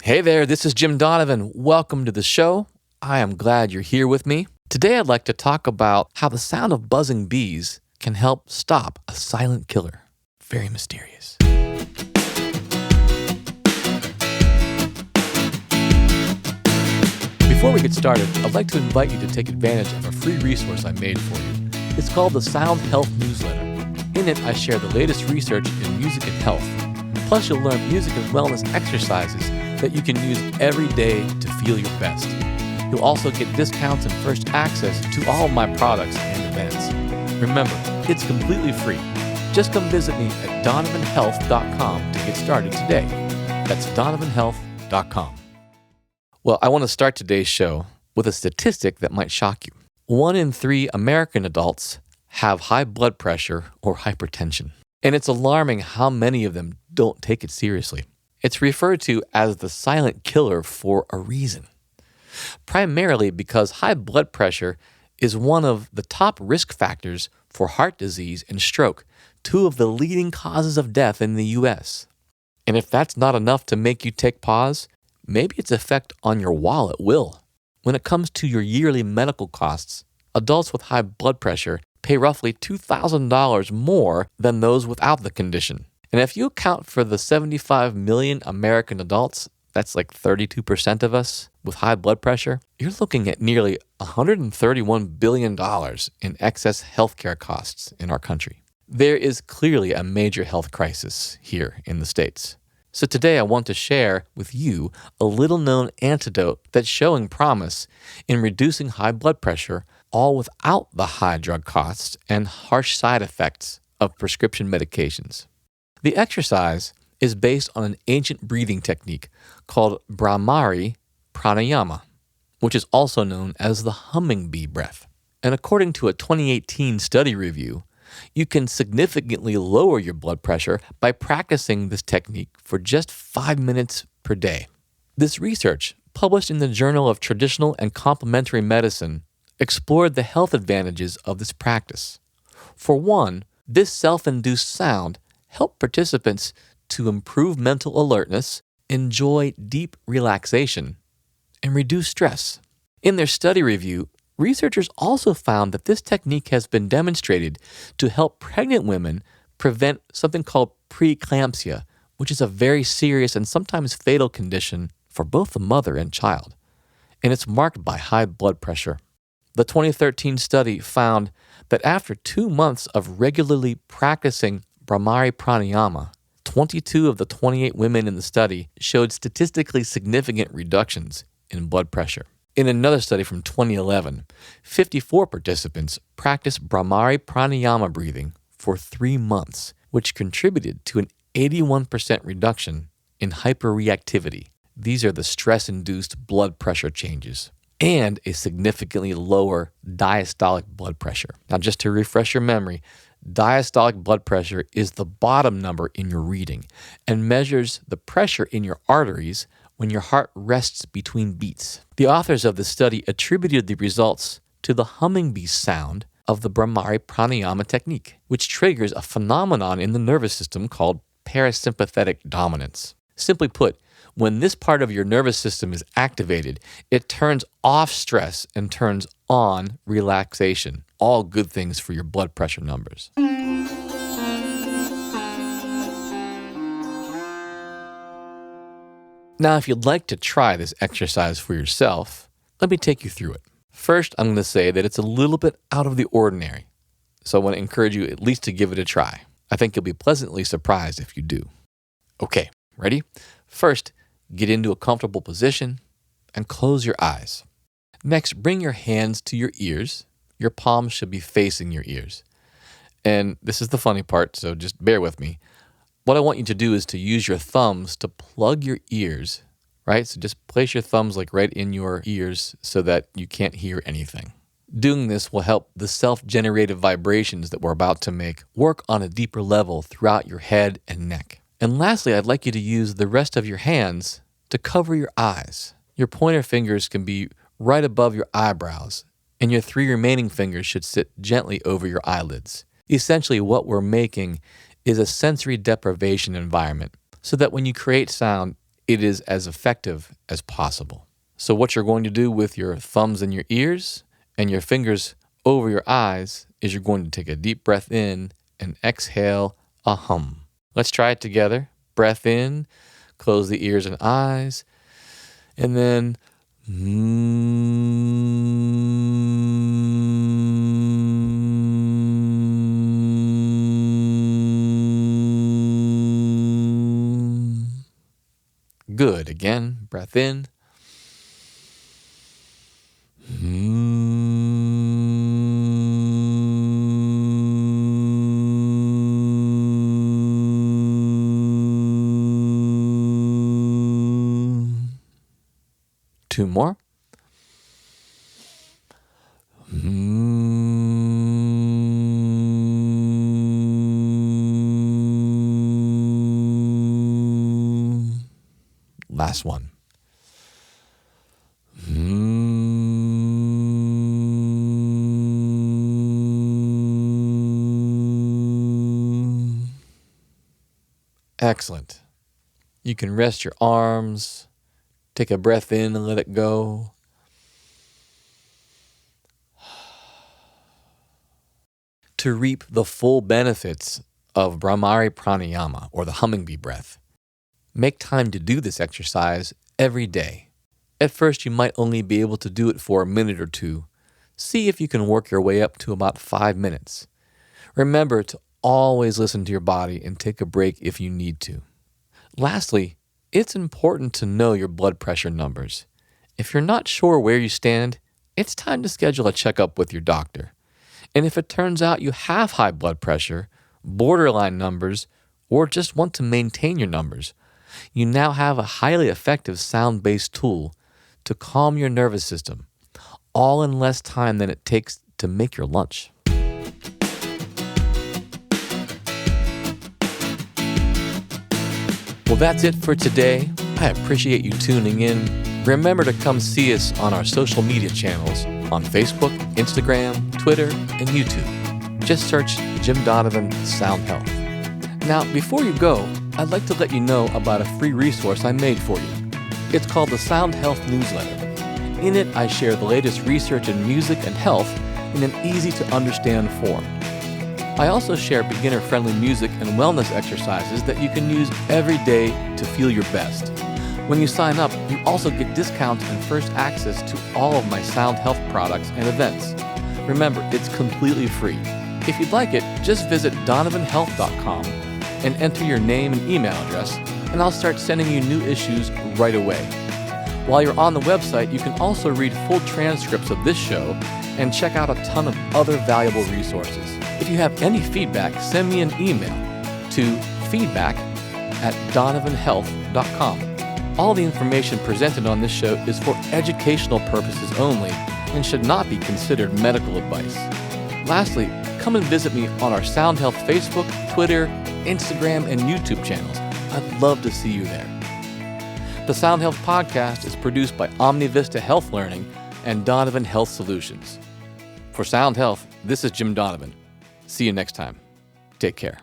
Hey there, this is Jim Donovan. Welcome to the show. I am glad you're here with me. Today I'd like to talk about how the sound of buzzing bees can help stop a silent killer. Very mysterious. Before we get started, I'd like to invite you to take advantage of a free resource I made for you. It's called the Sound Health Newsletter. In it, I share the latest research in music and health. Plus, you'll learn music and wellness exercises that you can use every day to feel your best. You'll also get discounts and first access to all of my products and events. Remember, it's completely free. Just come visit me at donovanhealth.com to get started today. That's donovanhealth.com. Well, I want to start today's show with a statistic that might shock you. 1 in 3 American adults have high blood pressure or hypertension. And it's alarming how many of them don't take it seriously. It's referred to as the silent killer for a reason. Primarily because high blood pressure is one of the top risk factors for heart disease and stroke, 2 of the leading causes of death in the U.S. And if that's not enough to make you take pause, maybe its effect on your wallet will. When it comes to your yearly medical costs, adults with high blood pressure pay roughly $2,000 more than those without the condition. And if you account for the 75 million American adults, that's like 32% of us with high blood pressure, you're looking at nearly $131 billion in excess healthcare costs in our country. There is clearly a major health crisis here in the States. So today I want to share with you a little-known antidote that's showing promise in reducing high blood pressure, all without the high drug costs and harsh side effects of prescription medications. The exercise is based on an ancient breathing technique called Brahmari pranayama, which is also known as the humming bee breath. And according to a 2018 study review, you can significantly lower your blood pressure by practicing this technique for just 5 minutes per day. This research, published in the Journal of Traditional and Complementary Medicine, explored the health advantages of this practice. For one, this self-induced sound helped participants to improve mental alertness, enjoy deep relaxation, and reduce stress. In their study review, researchers also found that this technique has been demonstrated to help pregnant women prevent something called preeclampsia, which is a very serious and sometimes fatal condition for both the mother and child, and it's marked by high blood pressure. The 2013 study found that after 2 months of regularly practicing Brahmari pranayama, 22 of the 28 women in the study showed statistically significant reductions in blood pressure. In another study from 2011, 54 participants practiced Brahmari pranayama breathing for 3 months, which contributed to an 81% reduction in hyperreactivity. These are the stress-induced blood pressure changes, and a significantly lower diastolic blood pressure. Now, just to refresh your memory, diastolic blood pressure is the bottom number in your reading and measures the pressure in your arteries when your heart rests between beats. The authors of the study attributed the results to the humming bee sound of the Brahmari pranayama technique, which triggers a phenomenon in the nervous system called parasympathetic dominance. Simply put, when this part of your nervous system is activated, it turns off stress and turns on relaxation. All good things for your blood pressure numbers. Now, if you'd like to try this exercise for yourself, let me take you through it. First, I'm going to say that it's a little bit out of the ordinary, so I want to encourage you at least to give it a try. I think you'll be pleasantly surprised if you do. Okay, ready? First, get into a comfortable position and close your eyes. Next, bring your hands to your ears. Your palms should be facing your ears. And this is the funny part, so just bear with me. What I want you to do is to use your thumbs to plug your ears, right? So just place your thumbs like right in your ears so that you can't hear anything. Doing this will help the self-generated vibrations that we're about to make work on a deeper level throughout your head and neck. And lastly, I'd like you to use the rest of your hands to cover your eyes. Your pointer fingers can be right above your eyebrows, and your 3 remaining fingers should sit gently over your eyelids. Essentially, what we're making is a sensory deprivation environment so that when you create sound, it is as effective as possible. So what you're going to do with your thumbs in your ears and your fingers over your eyes is you're going to take a deep breath in and exhale a hum. Let's try it together. Breath in, close the ears and eyes, and then Good. Again, breath in. Two more. Last one. Excellent. You can rest your arms, take a breath in and let it go. To reap the full benefits of Brahmari Pranayama, or the humming bee breath, make time to do this exercise every day. At first, you might only be able to do it for a minute or two. See if you can work your way up to about 5 minutes. Remember to always listen to your body and take a break if you need to. Lastly, it's important to know your blood pressure numbers. If you're not sure where you stand, it's time to schedule a checkup with your doctor. And if it turns out you have high blood pressure, borderline numbers, or just want to maintain your numbers, you now have a highly effective sound-based tool to calm your nervous system, all in less time than it takes to make your lunch. Well, that's it for today. I appreciate you tuning in. Remember to come see us on our social media channels on Facebook, Instagram, Twitter, and YouTube. Just search Jim Donovan Sound Health. Now, before you go, I'd like to let you know about a free resource I made for you. It's called the Sound Health Newsletter. In it, I share the latest research in music and health in an easy-to-understand form. I also share beginner-friendly music and wellness exercises that you can use every day to feel your best. When you sign up, you also get discounts and first access to all of my sound health products and events. Remember, it's completely free. If you'd like it, just visit donovanhealth.com and enter your name and email address, and I'll start sending you new issues right away. While you're on the website, you can also read full transcripts of this show and check out a ton of other valuable resources. If you have any feedback, send me an email to feedback@donovanhealth.com. All the information presented on this show is for educational purposes only and should not be considered medical advice. Lastly, come and visit me on our Sound Health Facebook, Twitter, Instagram, and YouTube channels. I'd love to see you there. The Sound Health Podcast is produced by OmniVista Health Learning and Donovan Health Solutions. For Sound Health, this is Jim Donovan. See you next time. Take care.